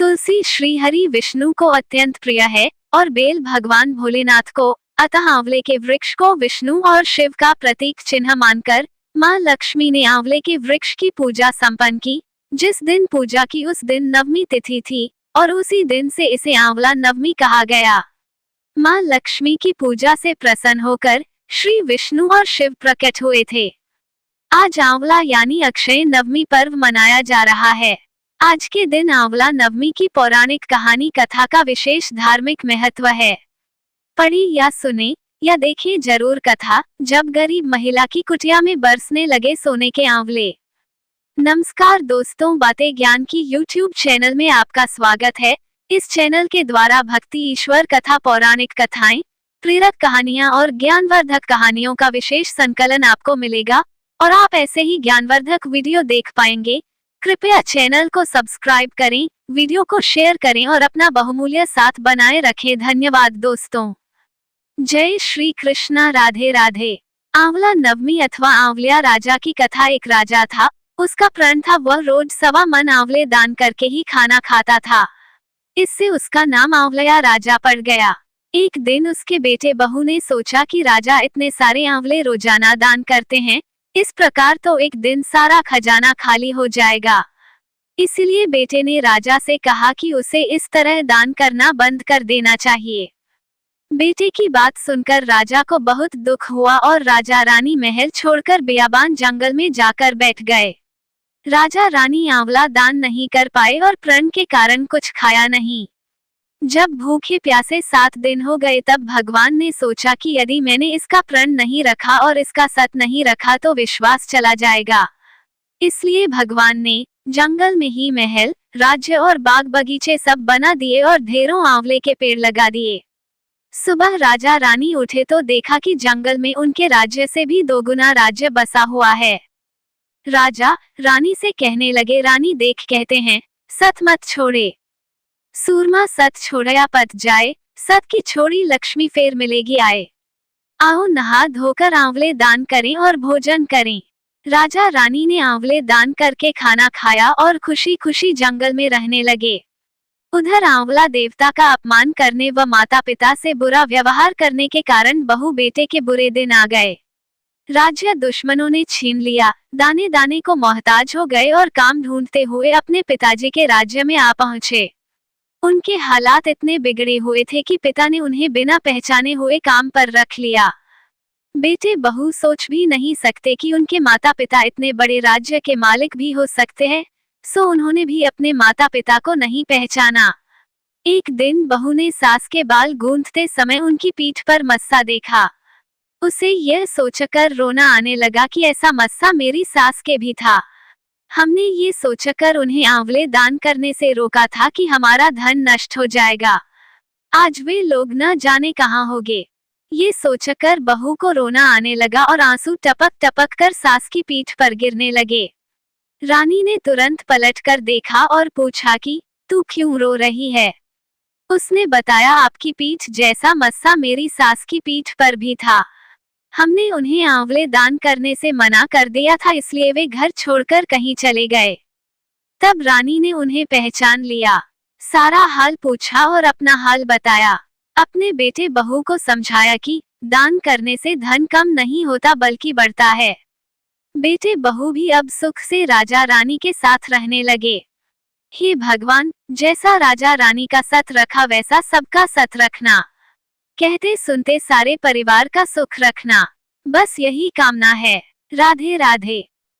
तुलसी श्रीहरि विष्णु को अत्यंत प्रिय है और बेल भगवान भोलेनाथ को, अतः आंवले के वृक्ष को विष्णु और शिव का प्रतीक चिन्ह मानकर मां लक्ष्मी ने आंवले के वृक्ष की पूजा संपन्न की। जिस दिन पूजा की उस दिन नवमी तिथि थी और उसी दिन से इसे आंवला नवमी कहा गया। मां लक्ष्मी की पूजा से प्रसन्न होकर श्री विष्णु और शिव प्रकट हुए थे। आज आंवला यानी अक्षय नवमी पर्व मनाया जा रहा है। आज के दिन आंवला नवमी की पौराणिक कहानी कथा का विशेष धार्मिक महत्व है। पढ़ी या सुने या देखे जरूर कथा, जब गरीब महिला की कुटिया में बरसने लगे सोने के आंवले। नमस्कार दोस्तों, बातें ज्ञान की YouTube चैनल में आपका स्वागत है। इस चैनल के द्वारा भक्ति, ईश्वर कथा, पौराणिक कथाएं, प्रेरक कहानियां और ज्ञानवर्धक कहानियों का विशेष संकलन आपको मिलेगा और आप ऐसे ही ज्ञानवर्धक वीडियो देख पाएंगे। कृपया चैनल को सब्सक्राइब करें, वीडियो को शेयर करें और अपना बहुमूल्य साथ बनाए रखें। धन्यवाद दोस्तों। जय श्री कृष्णा। राधे राधे। आंवला नवमी अथवा आंवलिया राजा की कथा। एक राजा था, उसका प्रण था वह रोज 1.25 मन आंवले दान करके ही खाना खाता था। इससे उसका नाम आंवलिया राजा पड़ गया। एक दिन उसके बेटे बहू ने सोचा कि राजा इतने सारे आंवले रोजाना दान करते हैं, इस प्रकार तो एक दिन सारा खजाना खाली हो जाएगा। इसलिए बेटे ने राजा से कहा कि उसे इस तरह दान करना बंद कर देना चाहिए। बेटे की बात सुनकर राजा को बहुत दुख हुआ और राजा रानी महल छोड़कर बियाबान जंगल में जाकर बैठ गए। राजा रानी आंवला दान नहीं कर पाए और प्रण के कारण कुछ खाया नहीं। जब भूखे प्यासे 7 दिन हो गए तब भगवान ने सोचा कि यदि मैंने इसका प्रण नहीं रखा और इसका सत नहीं रखा तो विश्वास चला जाएगा। इसलिए भगवान ने जंगल में ही महल, राज्य और बाग बगीचे सब बना दिए और ढेरों आंवले के पेड़ लगा दिए। सुबह राजा रानी उठे तो देखा कि जंगल में उनके राज्य से भी 2 गुना राज्य बसा हुआ है। राजा रानी से कहने लगे, रानी देख कहते हैं, सत मत छोड़े, सूरमा सत छोड़या पत जाए, सत की छोड़ी लक्ष्मी फेर मिलेगी आए। आओ नहा धोकर आंवले दान करें और भोजन करें। राजा रानी ने आंवले दान करके खाना खाया और खुशी खुशी जंगल में रहने लगे। उधर आंवला देवता का अपमान करने व माता पिता से बुरा व्यवहार करने के कारण बहू बेटे के बुरे दिन आ गए। राज्य दुश्मनों ने छीन लिया, दाने दाने को मोहताज हो गए और काम ढूंढते हुए अपने पिताजी के राज्य में आ पहुंचे। उनके हालात इतने बिगड़े हुए थे कि पिता ने उन्हें बिना पहचाने हुए काम पर रख लिया। बेटे बहू सोच भी नहीं सकते कि उनके माता पिता इतने बड़े राज्य के मालिक भी हो सकते हैं, सो उन्होंने भी अपने माता पिता को नहीं पहचाना। एक दिन बहू ने सास के बाल गूंथते समय उनकी पीठ पर मस्सा देखा। उसे यह सोचकर रोना आने लगा कि ऐसा मस्सा मेरी सास के भी था। हमने ये सोचकर उन्हें आंवले दान करने से रोका था कि हमारा धन नष्ट हो जाएगा, आज वे लोग न जाने कहाँ होंगे। ये सोचकर बहू को रोना आने लगा और आंसू टपक टपक कर सास की पीठ पर गिरने लगे। रानी ने तुरंत पलटकर देखा और पूछा कि तू क्यों रो रही है। उसने बताया, आपकी पीठ जैसा मस्सा मेरी सास की पीठ पर भी था। हमने उन्हें आंवले दान करने से मना कर दिया था, इसलिए वे घर छोड़कर कहीं चले गए। तब रानी ने उन्हें पहचान लिया, सारा हाल पूछा और अपना हाल बताया। अपने बेटे बहू को समझाया कि दान करने से धन कम नहीं होता बल्कि बढ़ता है। बेटे बहू भी अब सुख से राजा रानी के साथ रहने लगे। हे भगवान, जैसा राजा रानी का सत रखा वैसा सबका सत रखना, कहते सुनते सारे परिवार का सुख रखना, बस यही कामना है। राधे राधे।